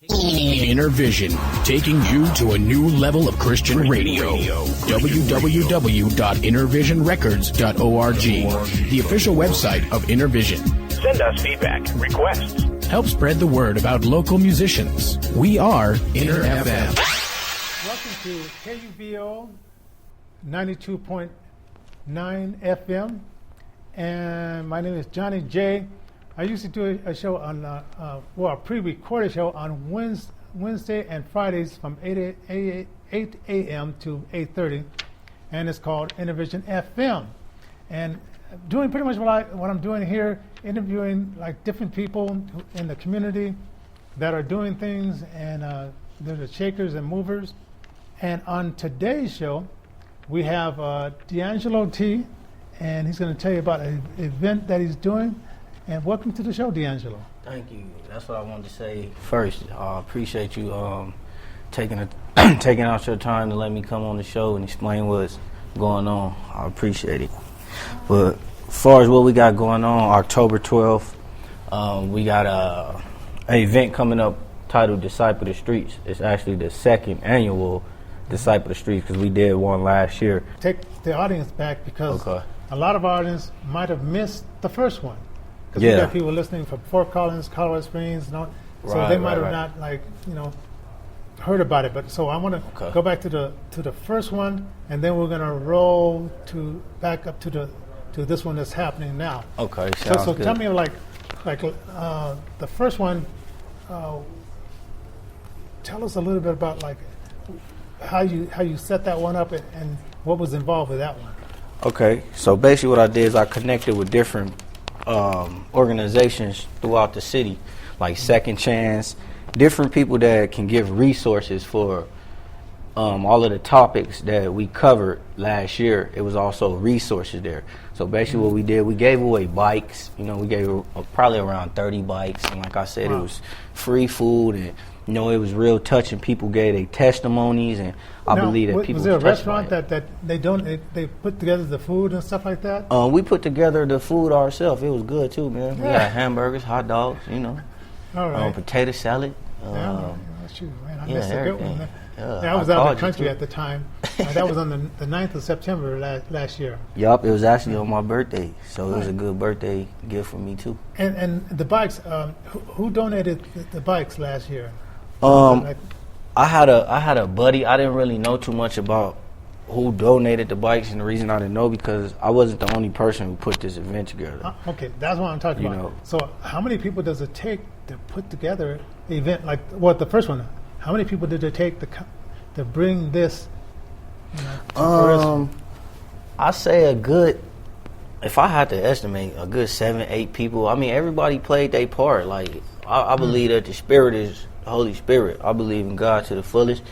Innervision, taking you to a new level of Christian radio. www.innervisionrecords.org, the official website of Innervision. Send us feedback, requests. Help spread the word about local musicians. We are Inner FM. Welcome to KUVO 92.9 FM. And my name is Johnnie J. I used to do a show on, a pre-recorded show on Wednesday and Fridays from 8 a.m. to 8:30, and it's called Innervision FM. And doing pretty much what I'm doing here, interviewing like different people in the community that are doing things, and they're the shakers and movers. And on today's show, we have Deangelo T, and he's going to tell you about an event that he's doing. And welcome to the show, Deangelo. Thank you. That's what I wanted to say first. I appreciate you taking out your time to let me come on the show and explain what's going on. I appreciate it. But as far as what we got going on, October 12th, we got an event coming up titled Disciple of the Streets. It's actually the second annual Disciple of the Streets because we did one last year. Take the audience back because a lot of our audience might have missed the first one. Because we got people listening from Fort Collins, Colorado Springs, so they might have not heard about it. But so I want to go back to the first one, and then we're going to roll back up to this one that's happening now. Okay, so tell me the first one. Tell us a little bit about how you set that one up and what was involved with that one. Okay, so basically what I did is I connected with different organizations throughout the city, like Second Chance, different people that can give resources for all of the topics that we covered last year. It was also resources there. So basically what we did, we gave away bikes. We gave probably around 30 bikes. And like I said, It was free food, and it was real touching. People gave their testimonies, and I believe that people was there a restaurant that they put together the food and stuff like that? We put together the food ourselves. It was good too, man. We had hamburgers, hot dogs, All right. Potato salad. Shoot, man, I missed a good one. I was out of the country at the time. That was on the 9th of September last year. Yup, it was actually on my birthday, so it was a good birthday gift for me too. And the bikes, who donated the bikes last year? I had a buddy. I didn't really know too much about who donated the bikes, and the reason I didn't know because I wasn't the only person who put this event together. Okay, that's what I'm talking about. So how many people does it take to put together an event the first one? How many people did it take to bring this? I say if I had to estimate, a good 7-8 people. I mean, everybody played their part. I believe that the Spirit is the Holy Spirit. I believe in God to the fullest,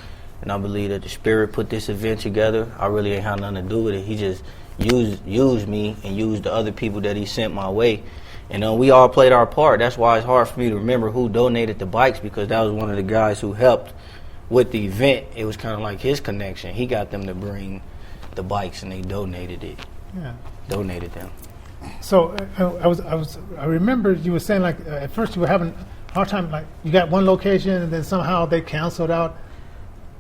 and I believe that the Spirit put this event together. I really ain't had nothing to do with it. He just used me and used the other people that he sent my way. And we all played our part. That's why it's hard for me to remember who donated the bikes, because that was one of the guys who helped with the event. It was kind of like his connection. He got them to bring the bikes, and they donated it. Yeah. Donated them. So I remember you were saying at first you were having a hard time, you got one location and then somehow they canceled out,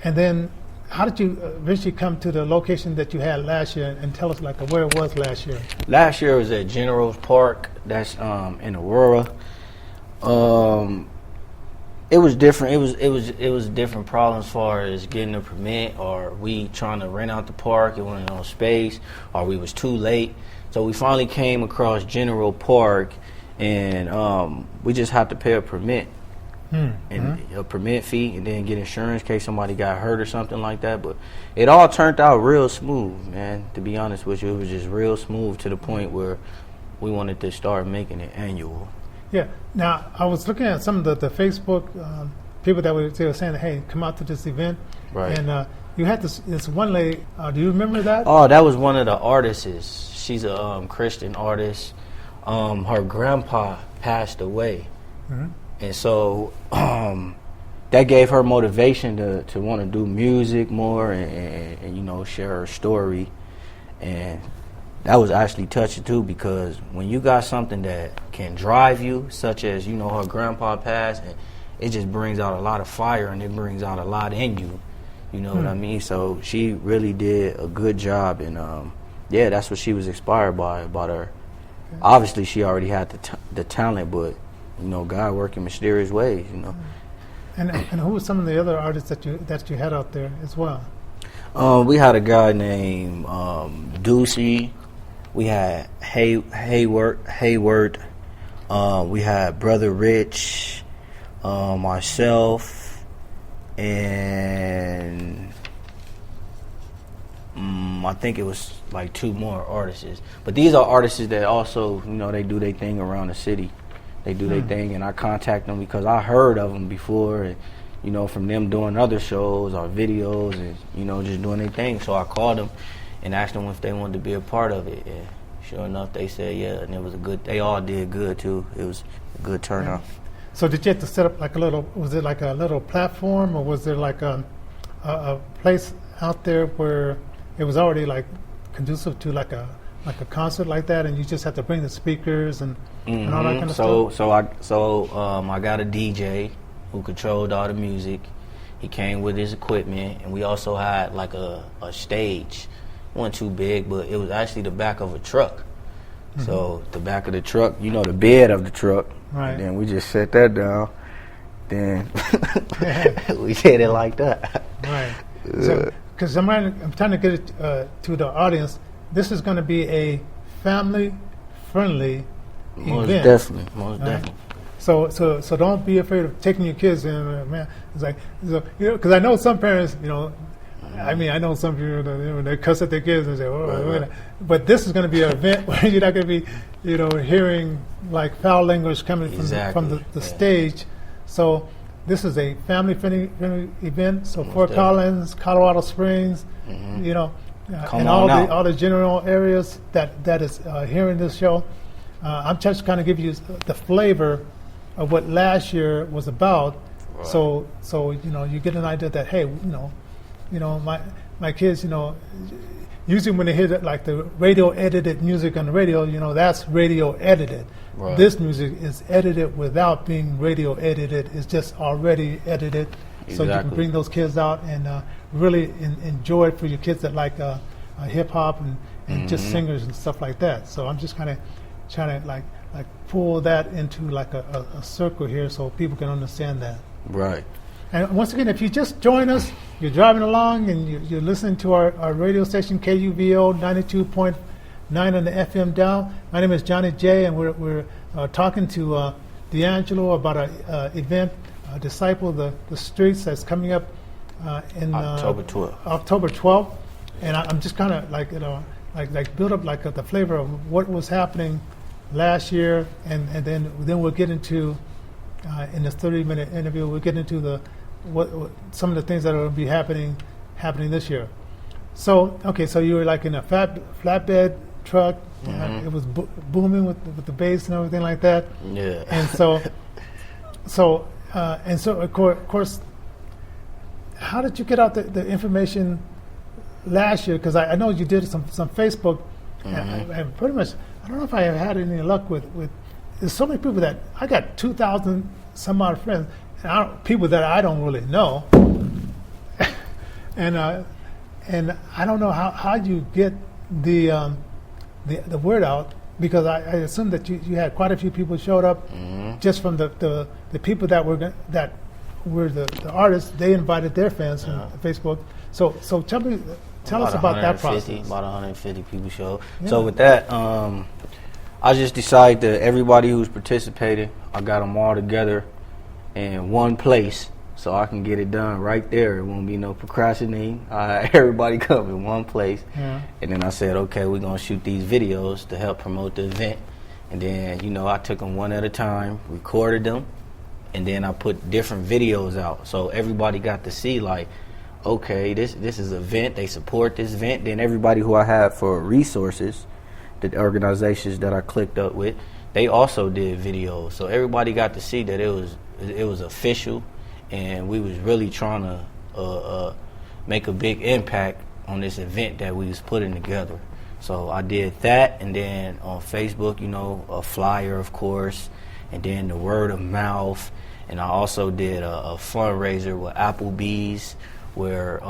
and then how did you eventually come to the location that you had last year, and tell us where it was last year? Last year was at General's Park. That's in Aurora. It was different. It was different problems as far as getting a permit, or we trying to rent out the park. It wasn't no space, or we was too late. So we finally came across General Park, and we just had to pay a permit. And a permit fee, and then get insurance in case somebody got hurt or something like that. But it all turned out real smooth, man. To be honest with you, it was just real smooth to the point where we wanted to start making it annual. Yeah. Now, I was looking at some of the Facebook people that were saying, hey, come out to this event. Right. And you had this one lady, do you remember that? Oh, that was one of the artists. She's a Christian artist. Her grandpa passed away. Mm-hmm. And so that gave her motivation to want to do music more and share her story. And that was actually touching too, because when you got something that can drive you, such as, her grandpa passed, it just brings out a lot of fire, and it brings out a lot in you. You know what I mean? So she really did a good job, and yeah, that's what she was inspired by about her. Okay. Obviously, she already had the talent, but you know, God working mysterious ways. You know. And who were some of the other artists that you had out there as well? We had a guy named Ducey. We had Hayward. We had Brother Rich, myself, and I think it was like 2 more artists. But these are artists that also, you know, they do their thing around the city. They do their thing, and I contact them because I heard of them before, and, you know, from them doing other shows or videos and, you know, just doing their thing. So I called them and asked them if they wanted to be a part of it. And sure enough, they said yeah, and it was they all did good too. It was a good turnout. So did you have to set up like was it like a little platform, or was there like a place out there where it was already like conducive to like a concert like that, and you just had to bring the speakers and all that kind of stuff? So I got a DJ who controlled all the music. He came with his equipment, and we also had like a stage. It wasn't too big, but it was actually the back of a truck. So the back of the truck, you know, the bed of the truck. Right. And then we just set that down. Then we did it like that. Right. So, because I'm trying to get it to the audience. This is going to be a family-friendly event. Most definitely. So don't be afraid of taking your kids in, man. It's like, you know, because I know some parents, you know, I mean, I know some people that, you know, they cuss at their kids and say, oh, right. But this is going to be an event where you're not going to be, you know, hearing like foul language coming from the stage. So this is a family-friendly event. So Fort Collins, Colorado Springs, you know, and all the general areas that is hearing this show. I'm just kind of give you the flavor of what last year was about. Right. So you know, you get an idea that, hey, you know, my kids, you know, usually when they hear like the radio edited music on the radio, you know, that's radio edited. Right. This music is edited without being radio edited. It's just already edited. Exactly. So you can bring those kids out and really enjoy it for your kids that like hip hop and just singers and stuff like that. So I'm just kind of trying to like pull that into like a circle here so people can understand that. Right. And once again, if you just join us, you're driving along and you're listening to our radio station, KUVO 92.9 on the FM dial. My name is Johnnie J, and we're talking to Deangelo about an event, Disciple the Streets, that's coming up in October 12th. October 12th. And I'm just kind of like, you know, like build up like the flavor of what was happening last year, and then we'll get into in this 30-minute interview, we'll get into what some of the things that are going to be happening this year. So so you were like in a flatbed truck. It was booming with the bass and everything like that. Yeah. And so of course, how did you get out the information last year? Because I know you did some Facebook, and pretty much I don't know if I have had any luck with. There's so many people that I got 2,000 some odd friends, and people that I don't really know, and I don't know how you get the word out, because I assume that you had quite a few people showed up just from the people that were the artists. They invited their fans from Facebook. So tell us about that process. About 150 people showed. Yeah. So with that, I just decided that everybody who's participating, I got them all together in one place so I can get it done right there. It won't be no procrastinating. Everybody come in one place. Yeah. And then I said, okay, we're going to shoot these videos to help promote the event. And then, you know, I took them one at a time, recorded them, and then I put different videos out. So everybody got to see, like, okay, this is an event. They support this event. Then everybody who I have for resources, the organizations that I clicked up with, they also did videos. So everybody got to see that it was official, and we was really trying to make a big impact on this event that we was putting together. So I did that, and then on Facebook, you know, a flyer, of course, and then the word of mouth, And I also did a fundraiser with Applebee's where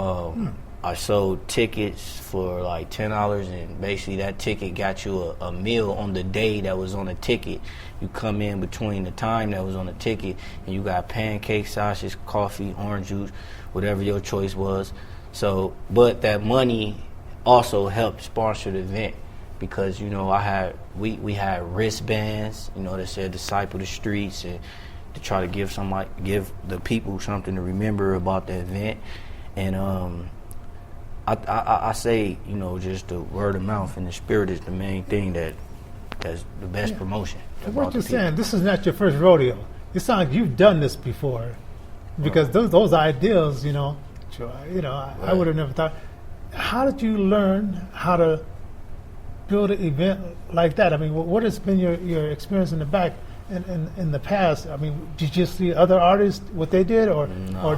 I sold tickets for like $10, and basically that ticket got you a meal on the day that was on the ticket. You come in between the time that was on the ticket, and you got pancakes, sausage, coffee, orange juice, whatever your choice was. So, but that money also helped sponsor the event because, you know, we had wristbands, you know, that said "Disciple the Streets," and to try to give the people something to remember about the event. And I say, you know, just the word of mouth and the spirit is the main thing that's the best promotion. What you're saying, this is not your first rodeo. It sounds like you've done this before, because those ideas, you know, I would have never thought. How did you learn how to build an event like that? I mean, what has been your experience in the back? In the past, I mean, did you see other artists what they did, or how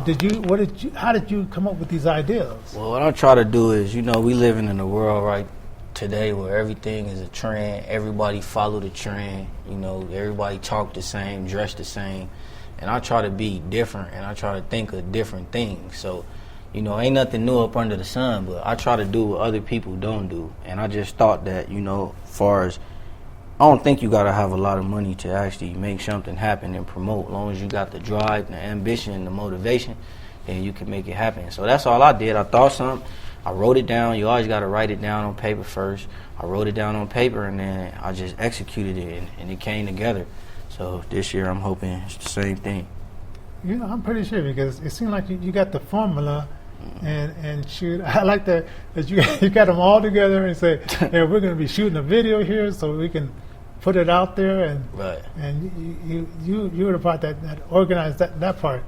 did you come up with these ideas? Well, what I try to do is, you know, we living in a world right today where everything is a trend. Everybody follow the trend. You know, everybody talk the same, dress the same, and I try to be different, and I try to think of different things. So, you know, ain't nothing new up under the sun, but I try to do what other people don't do, and I just thought that, you know, as far as I don't think you gotta have a lot of money to actually make something happen and promote. As long as you got the drive, the ambition, and the motivation, then you can make it happen. So that's all I did. I thought something, I wrote it down. You always gotta write it down on paper first. I wrote it down on paper, and then I just executed it, and it came together. So this year I'm hoping it's the same thing. You know, I'm pretty sure, because it seemed like you got the formula, and shoot. I like that you got them all together and say, hey, we're going to be shooting a video here so we can put it out there, and you were the part that organized that part.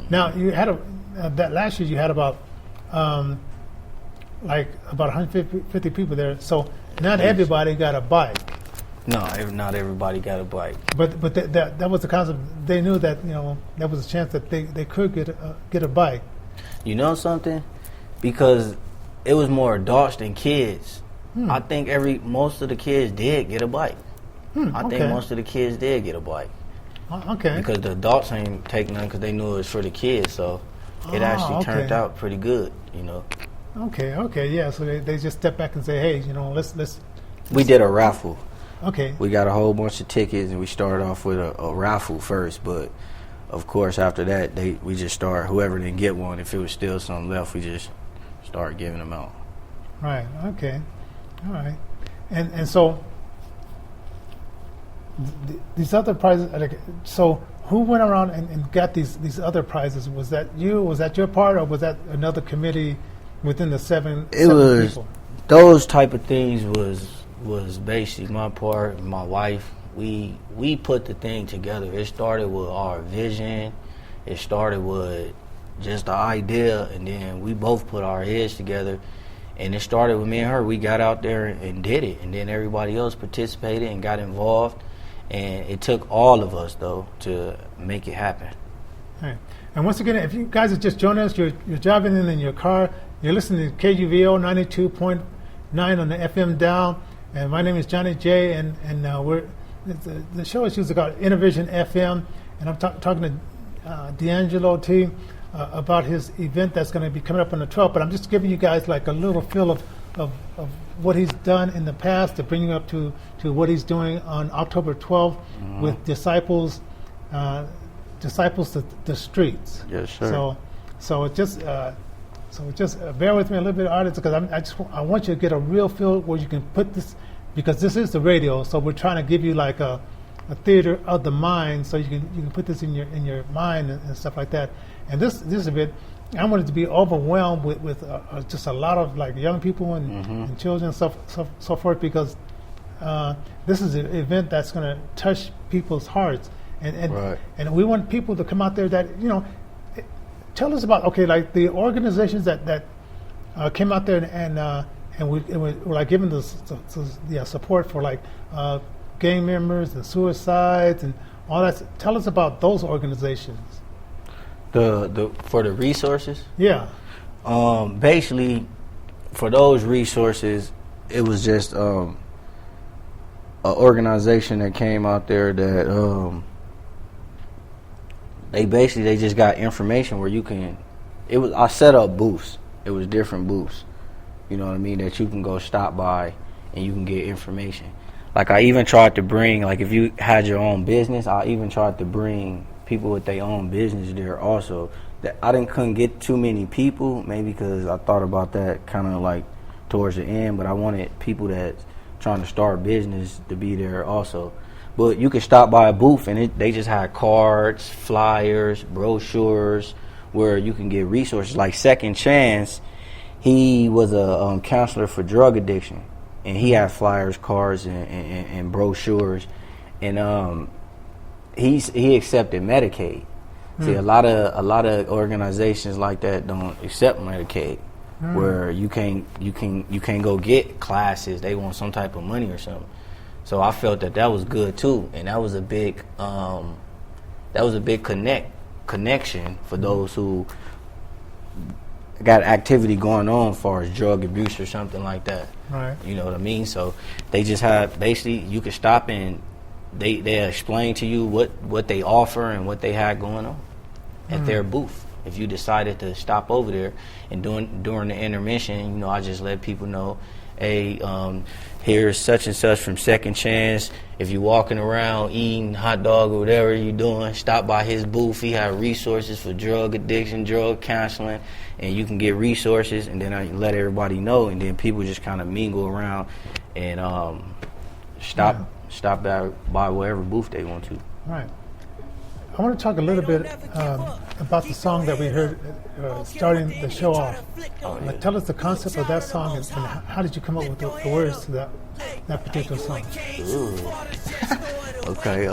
Now you had that last year you had about 150 people there. So not everybody got a bike. No, not everybody got a bike. But that was the concept. They knew that, you know, there was a chance that they could get a bike. You know something? Because it was more adults than kids. I think most of the kids did get a bike. I think most of the kids did get a bike. Okay. Because the adults ain't take none because they knew it was for the kids, so it actually turned out pretty good, you know. Okay, yeah. So they just step back and say, hey, you know, let's. We did a raffle. Okay. We got a whole bunch of tickets, and we started off with a raffle first, but of course after that we just started, whoever didn't get one, if it was still something left, we just started giving them out. Right. Okay. All right. And so these other prizes. So who went around and got these other prizes? Was that you? Was that your part, or was that another committee within the seven people? Those type of things was basically my part, my wife. We put the thing together. It started with our vision. It started with just the idea, and then we both put our heads together. And it started with me and her. We got out there and did it, and then everybody else participated and got involved. And it took all of us, though, to make it happen. All right. And once again, if you guys are just joining us, you're driving in your car, you're listening to KUVO 92.9 on the FM dial. And my name is Johnnie J, and the show is usually called Innervision FM, and I'm talking to Deangelo T about his event that's going to be coming up on the 12th. But I'm just giving you guys like a little feel of what he's done in the past to bring you up to what he's doing on October 12th with Disciples to the Streets. Yes, sir. So just bear with me a little bit, artists, because I want you to get a real feel where you can put this, because this is the radio. So we're trying to give you like a theater of the mind, so you can put this in your mind and stuff like that. And this event, I wanted to be overwhelmed with just a lot of like young people and children and so forth, because this is an event that's going to touch people's hearts, and we want people to come out there that, you know. Tell us about, like the organizations that came out there and we were like giving the support for like gang members and suicides and all that. Tell us about those organizations. For the resources? Yeah. Basically, for those resources, it was just an organization that came out there that they just got information where you can. I set up booths. It was different booths. You know what I mean? That you can go stop by and you can get information. Like I even tried to bring, like if you had your own business, I even tried to bring people with their own business there also. That I couldn't get too many people, maybe because I thought about that kind of like towards the end, but I wanted people that's trying to start business to be there also. But you could stop by a booth and they just had cards, flyers, brochures where you can get resources. Like Second Chance, he was a counselor for drug addiction, and he had flyers, cards, and brochures, and he accepted Medicaid. See, a lot of organizations like that don't accept Medicaid, where you can't go get classes. They want some type of money or something. So I felt that was good too, and that was a big connection for those who got activity going on as far as drug abuse or something like that. Right. You know what I mean? So they just have, basically you can stop and they explain to you what they offer and what they had going on at their booth. If you decided to stop over there and during the intermission, I just let people know, hey, here's such and such from Second Chance. If you're walking around eating hot dog or whatever you're doing, stop by his booth. He has resources for drug addiction, drug counseling, and you can get resources. And then I let everybody know, and then people just kind of mingle around and stop by whatever booth they want to. Right. I want to talk a little bit about the song that we heard starting the show off. Tell us the concept of that song and how did you come up with the words to that particular song? Ooh. Okay.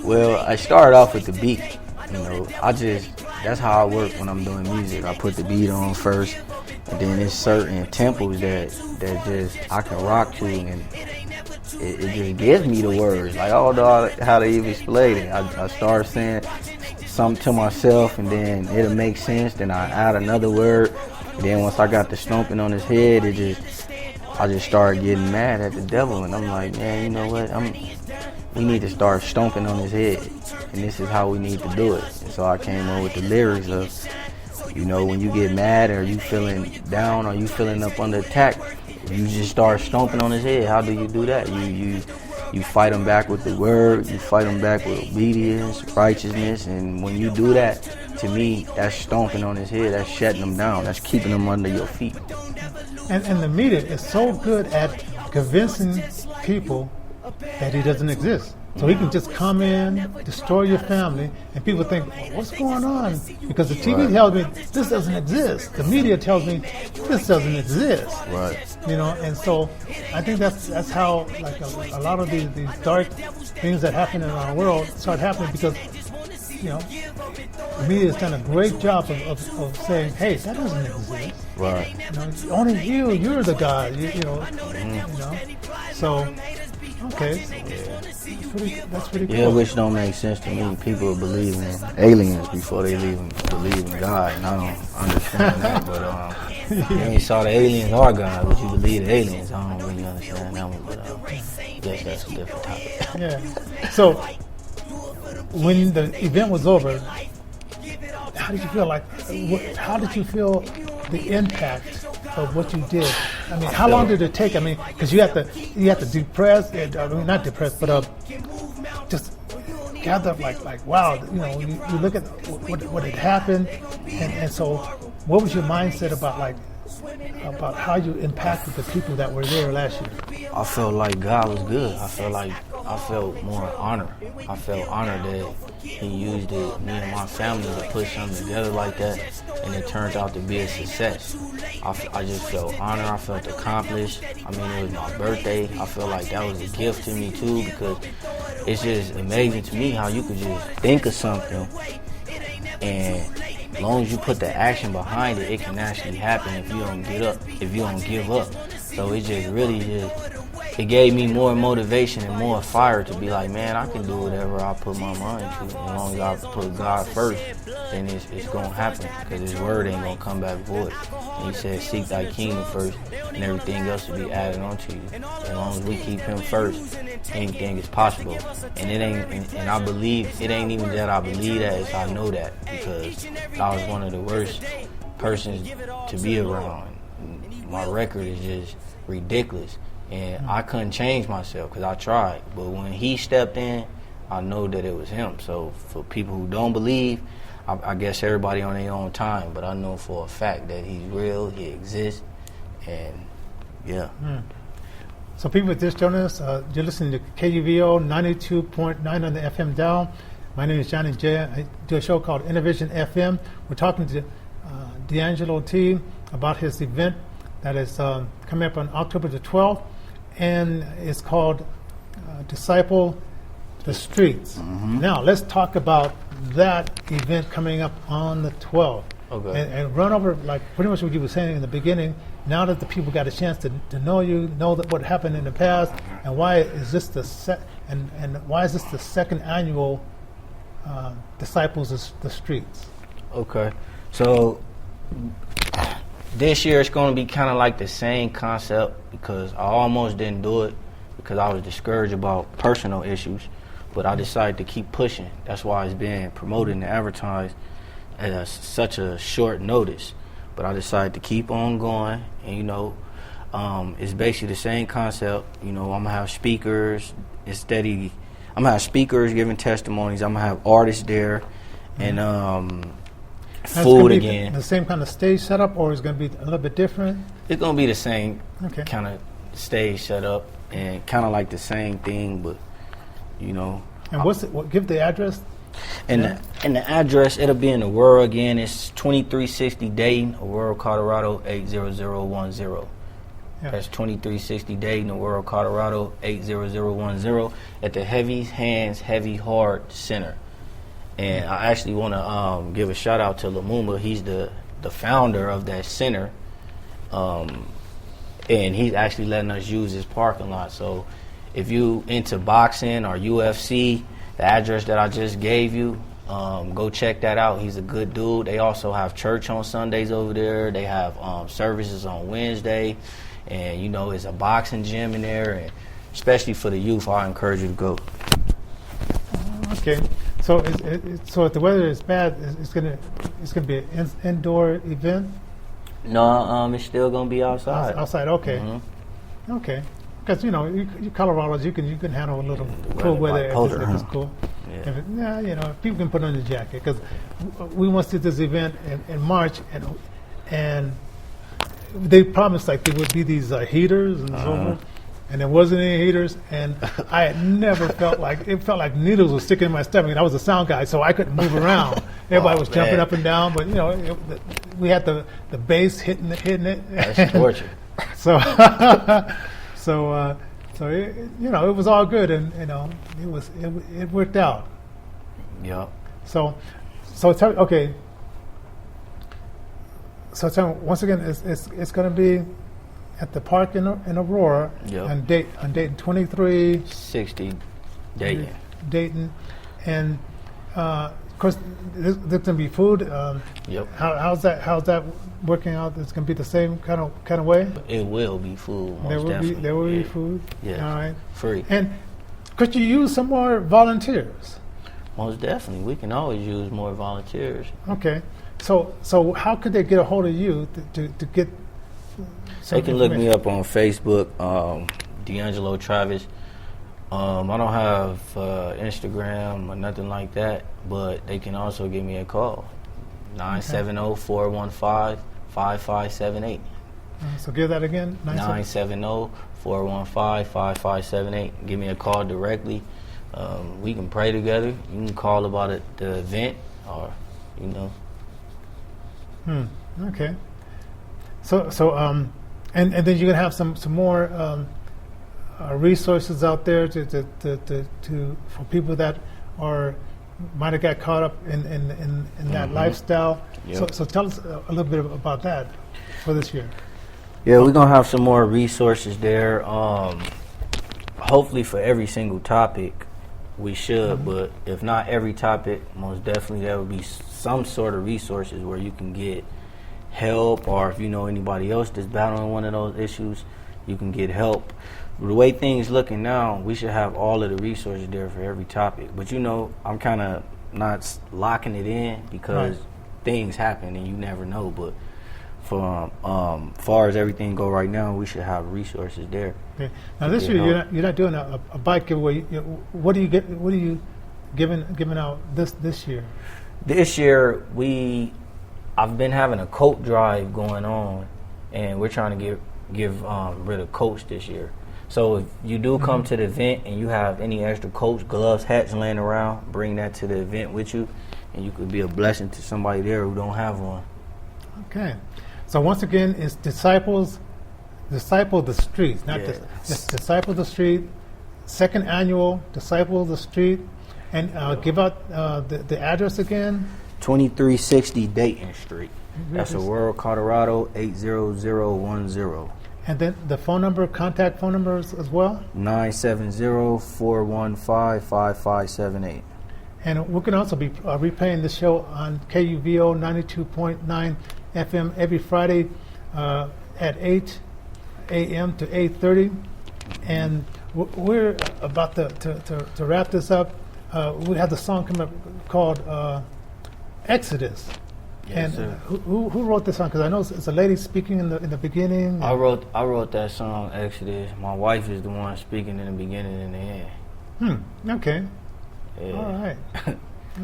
Well, I started off with the beat. That's how I work when I'm doing music. I put the beat on first, and then there's certain tempos that just I can rock to, and it just gives me the words. Like, I don't know how to even explain it. I start saying something to myself, and then it'll make sense. Then I add another word. And then once I got the stomping on his head, I just started getting mad at the devil. And I'm like, man, you know what? We need to start stomping on his head. And this is how we need to do it. And so I came up with the lyrics of, when you get mad or you feeling down or you feeling up under attack, you just start stomping on his head. How do you do that? You fight him back with the word. You fight him back with obedience, righteousness. And when you do that, to me, that's stomping on his head. That's shutting him down. That's keeping him under your feet. And the media is so good at convincing people that he doesn't exist. So he can just come in, destroy your family, and people think, what's going on? Because the TV tells me this doesn't exist. The media tells me this doesn't exist. Right. And so I think that's how like a lot of these dark things that happen in our world start happening, because the media has done a great job of saying, hey, that doesn't exist. Right. Only you're the God. So. Okay. That's pretty cool. Yeah, which don't make sense to me. People believe in aliens before they believe in God, and I don't understand that. But you ain't saw the aliens or God, but you believe the aliens. I don't really understand that one, but I guess that's a different topic. Yeah. So when the event was over, how did you feel? How did you feel the impact of what you did? I mean, how long did it take? I mean, because you have to depress, not depress, but just gather like wow, you look at what had happened, and so what was your mindset about how you impacted the people that were there last year? I felt like God was good. I felt more honored. I felt honored that He used me and my family to put something together like that, and it turned out to be a success. I just felt honored. I felt accomplished. I mean, it was my birthday. I felt like that was a gift to me too, because it's just amazing to me how you could just think of something, and as long as you put the action behind it, it can actually happen if you don't give up. So it just really it gave me more motivation and more fire to be like, man, I can do whatever I put my mind to. As long as I put God first, then it's going to happen, because his word ain't going to come back void. And he said, seek thy kingdom first, and everything else will be added onto you. As long as we keep him first, anything is possible. And it ain't, and I believe, it ain't even that I believe that, it's I know that, because I was one of the worst persons to be around. My record is just ridiculous. And I couldn't change myself because I tried. But when he stepped in, I know that it was him. So for people who don't believe, I guess everybody on their own time. But I know for a fact that he's real, he exists, and yeah. So people just joining us, you're listening to KUVO 92.9 on the FM dial. My name is Johnnie J. I do a show called Innervision FM. We're talking to Deangelo T about his event that is coming up on October the 12th. And it's called Disciple the Streets. Now, let's talk about that event coming up on the 12th. Okay. And run over, like, pretty much what you were saying in the beginning. Now that the people got a chance to know you, know that what happened in the past, and why is this and why is this the second annual Disciples of the Streets? Okay. So this year it's going to be kind of like the same concept, because I almost didn't do it because I was discouraged about personal issues, but I decided to keep pushing. That's why it's being promoted and advertised at such a short notice. But I decided to keep on going, and it's basically the same concept. I'm gonna have speakers. I'm gonna have speakers giving testimonies. I'm gonna have artists there, and food again. The same kind of stage setup, or is it going to be a little bit different? It's going to be the same kind of stage setup, and kind of like the same thing, but And give the address. And the address, it'll be in Aurora again. It's 2360 Dayton, Aurora, Colorado 80010. Yeah. That's 2360 Dayton, Aurora, Colorado 80010 at the Heavy Hands, Heavy Heart Center. And I actually want to give a shout out to Lumumba. He's the founder of that center, and he's actually letting us use his parking lot. So if you into boxing or UFC, the address that I just gave you, go check that out. He's a good dude. They also have church on Sundays over there. They have services on Wednesday, and it's a boxing gym in there. And especially for the youth, I encourage you to go. Okay. So, so if the weather is bad, it's gonna be an indoor event. No, it's still gonna be outside. Outside, okay, okay. Because you Colorado's, you can handle a little cool weather if it's cool. Yeah. People can put on a jacket, because we once did this event in March, and they promised like there would be these heaters and so forth. And there wasn't any heaters, and I had never felt like needles were sticking in my stomach. And I was a sound guy, so I couldn't move around. Everybody was jumping up and down, but we had the bass hitting it. That's torture. So it was all good, and it worked out. Yeah. So tell me, okay. So tell me, once again, it's going to be at the park in Aurora, on Dayton 2360 Dayton, and of course there's going to be food. Yep. How's that working out? It's going to be the same kind of way. It will be food. There will be food. Yeah. All right. Free. And could you use some more volunteers? Most definitely, we can always use more volunteers. Okay. So how could they get a hold of you to get? They can look me up on Facebook, Deangelo Travis. I don't have Instagram or nothing like that, but they can also give me a call, 970-415-5578. So give that again, 970-415-5578. Give me a call directly. We can pray together. You can call about the event, or Okay. So and then you're gonna have some more resources out there to for people that might have got caught up in that lifestyle. Yep. So tell us a little bit about that for this year. Yeah, we're gonna have some more resources there. hopefully for every single topic, we should. But if not every topic, most definitely there would be some sort of resources where you can get help, or if you know anybody else that's battling one of those issues, you can get help. The way things looking now, we should have all of the resources there for every topic. But I'm kind of not locking it in because things happen and you never know. But for far as everything go right now, we should have resources there. Okay. Now this year you're not doing a bike giveaway. What are you giving out this year? This year I've been having a coat drive going on, and we're trying to give rid of coats this year. So if you do come to the event and you have any extra coats, gloves, hats laying around, bring that to the event with you, and you could be a blessing to somebody there who don't have one. Okay. So once again, it's disciple the streets, not just disciple the street. Second annual disciple the street, and give out the address again. 2360 Dayton Street. That's Aurora, Colorado 80010. And then the contact phone numbers as well? 970-415-5578. And we can also be replaying the show on KUVO 92.9 FM every Friday at 8 a.m. to 8:30. And we're about to wrap this up. We have the song coming up called Exodus. Yes, and who wrote this song? Because I know it's a lady speaking in the beginning. I wrote that song, Exodus. My wife is the one speaking in the beginning and the end. Okay. Yeah. All right. All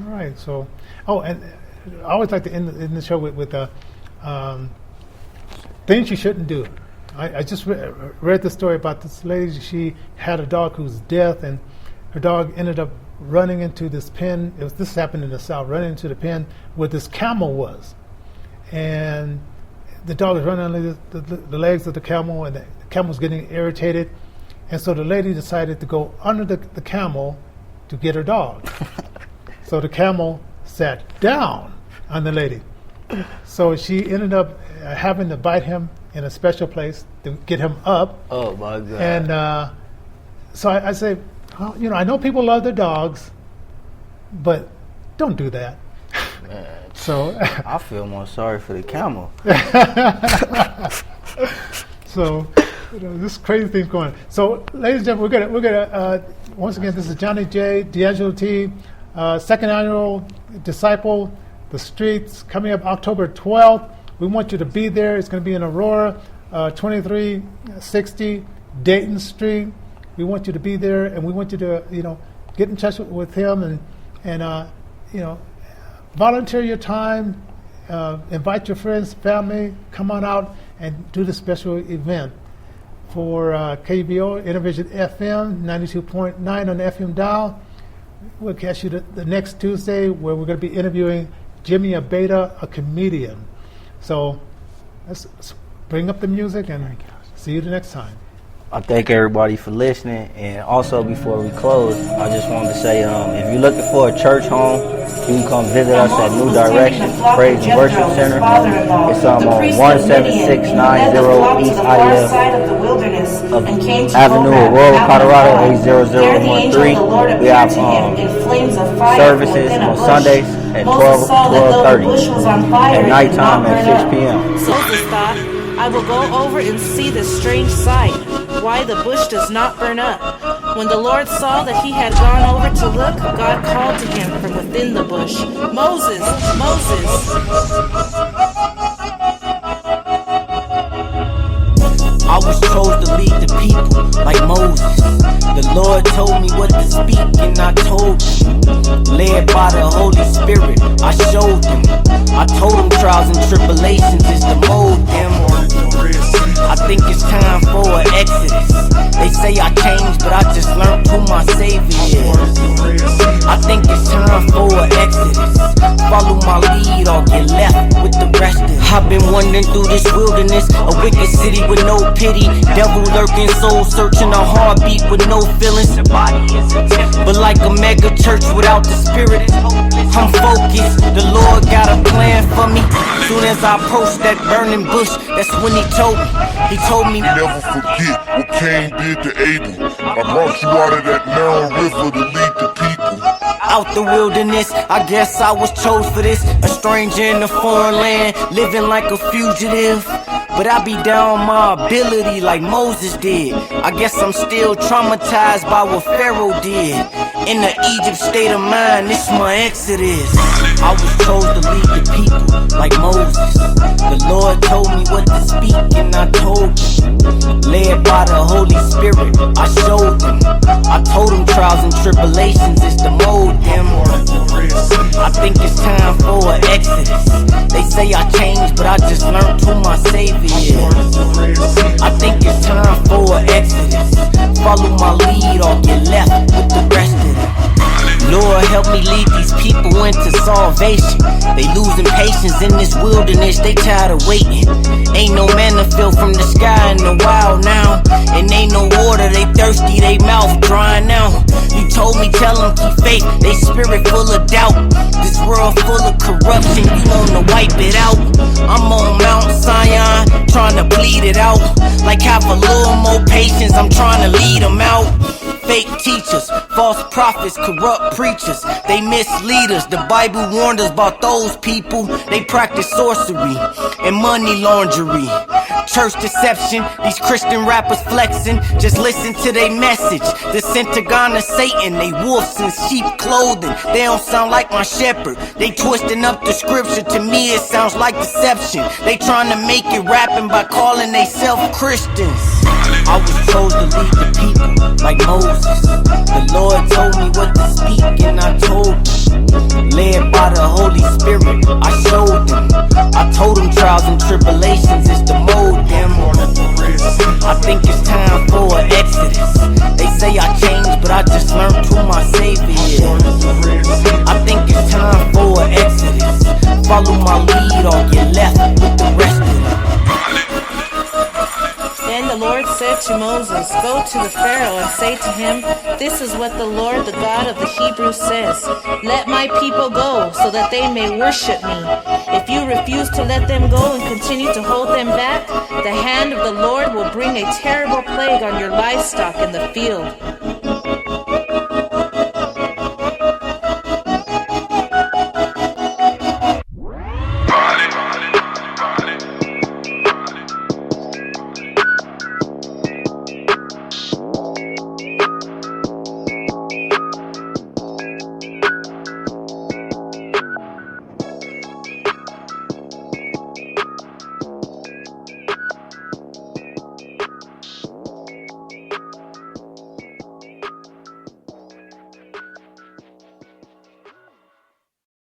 right. So, and I always like to end the show with things you shouldn't do. I just read the story about this lady. She had a dog who was deaf, and her dog ended up running into this pen. This happened in the South. Running into the pen where this camel was, and the dog was running under the legs of the camel, and the camel was getting irritated, and so the lady decided to go under the camel to get her dog. So the camel sat down on the lady. So she ended up having to bite him in a special place to get him up. Oh my God! And so I say, well, I know people love their dogs, but don't do that. Man, so I feel more sorry for the camel. So this crazy thing's going on. So, ladies and gentlemen, we're gonna once again, this is Johnnie J, Deangelo T, second annual Disciple the Streets coming up October 12th. We want you to be there. It's going to be in Aurora, 2360 Dayton Street. We want you to be there, and we want you to, get in touch with him and volunteer your time, invite your friends, family, come on out and do this special event for KBO Innervision FM 92.9 on the FM dial. We'll catch you the next Tuesday where we're going to be interviewing Jimmy Abeda, a comedian. So let's bring up the music and see you the next time. I thank everybody for listening, and also before we close, I just wanted to say, if you're looking for a church home, you can come visit us at New Direction Praze and Wership Center. It's on 17690 East Ave Avenue, Aurora, Colorado 80013. We have services on Sundays at 12:30, at nighttime at 6 p.m. I will go over and see the strange sight, why the bush does not burn up. When the Lord saw that he had gone over to look, God called to him from within the bush, Moses, Moses. I was chose to lead the people like Moses. The Lord told me what to speak and I told them. Led by the Holy Spirit, I showed them. I told them trials and tribulations is to mold them. I think it's time for an exodus. They say I changed, but I just learned who my Savior is. I think it's time for an exodus. Follow my lead or get left with the rest of it. I've been wandering through this wilderness, a wicked city with no pity. Devil lurking, soul searching, a heartbeat with no feelings. But like a mega church without the spirit, I'm focused. The Lord got a plan for me. Soon as I approached that burning bush, that's when he told me, never forget what Cain did to Abel. I brought you out of that narrow river to lead the people. out the wilderness, I guess I was chose for this. A stranger in a foreign land, living like a fugitive. But I be down on my ability like Moses did. I guess I'm still traumatized by what Pharaoh did. In the Egypt state of mind, this my exodus. I was chose to lead the people like Moses. The Lord told me what to speak and I told them. Led by the Holy Spirit, I showed them. I told them trials and tribulations is to mold them. I think it's time for an exodus. They say I changed, but I just learned who my Savior is. I think it's time for an exodus. Follow my lead or get left with the rest of them. Lord, help me lead these people into salvation. They losing patience in this wilderness, they tired of waiting. Ain't no manna fell from the sky in the wild now. And ain't no water, they thirsty, they mouth drying out. You told me, tell them keep faith, they spirit full of doubt. This world full of corruption, you wanna wipe it out. I'm on Mount Zion, trying to bleed it out. Like have a little more patience, I'm trying to lead them out. Fake teachers, false prophets, corrupt preachers, they mislead us. The Bible warned us about those people. They practice sorcery and money laundering. Church deception, these Christian rappers flexing. Just listen to their message. The Pentagon of Satan, they wolves in sheep clothing. They don't sound like my shepherd. They twisting up the scripture, to me it sounds like deception. They trying to make it rapping by calling they self Christians. I was chose to lead the people like Moses. The Lord told me what to speak and I told them. Led by the Holy Spirit, I showed them. I told them trials and tribulations is to mold them. I think it's time for an exodus. They say I changed, but I just learned who my Savior is. I think it's time for an exodus. Follow my lead or get left with the rest of them. Then the Lord said to Moses, "Go to the Pharaoh and say to him, 'This is what the Lord, the God of the Hebrews says. Let my people go, so that they may worship me. If you refuse to let them go and continue to hold them back, the hand of the Lord will bring a terrible plague on your livestock in the field.'"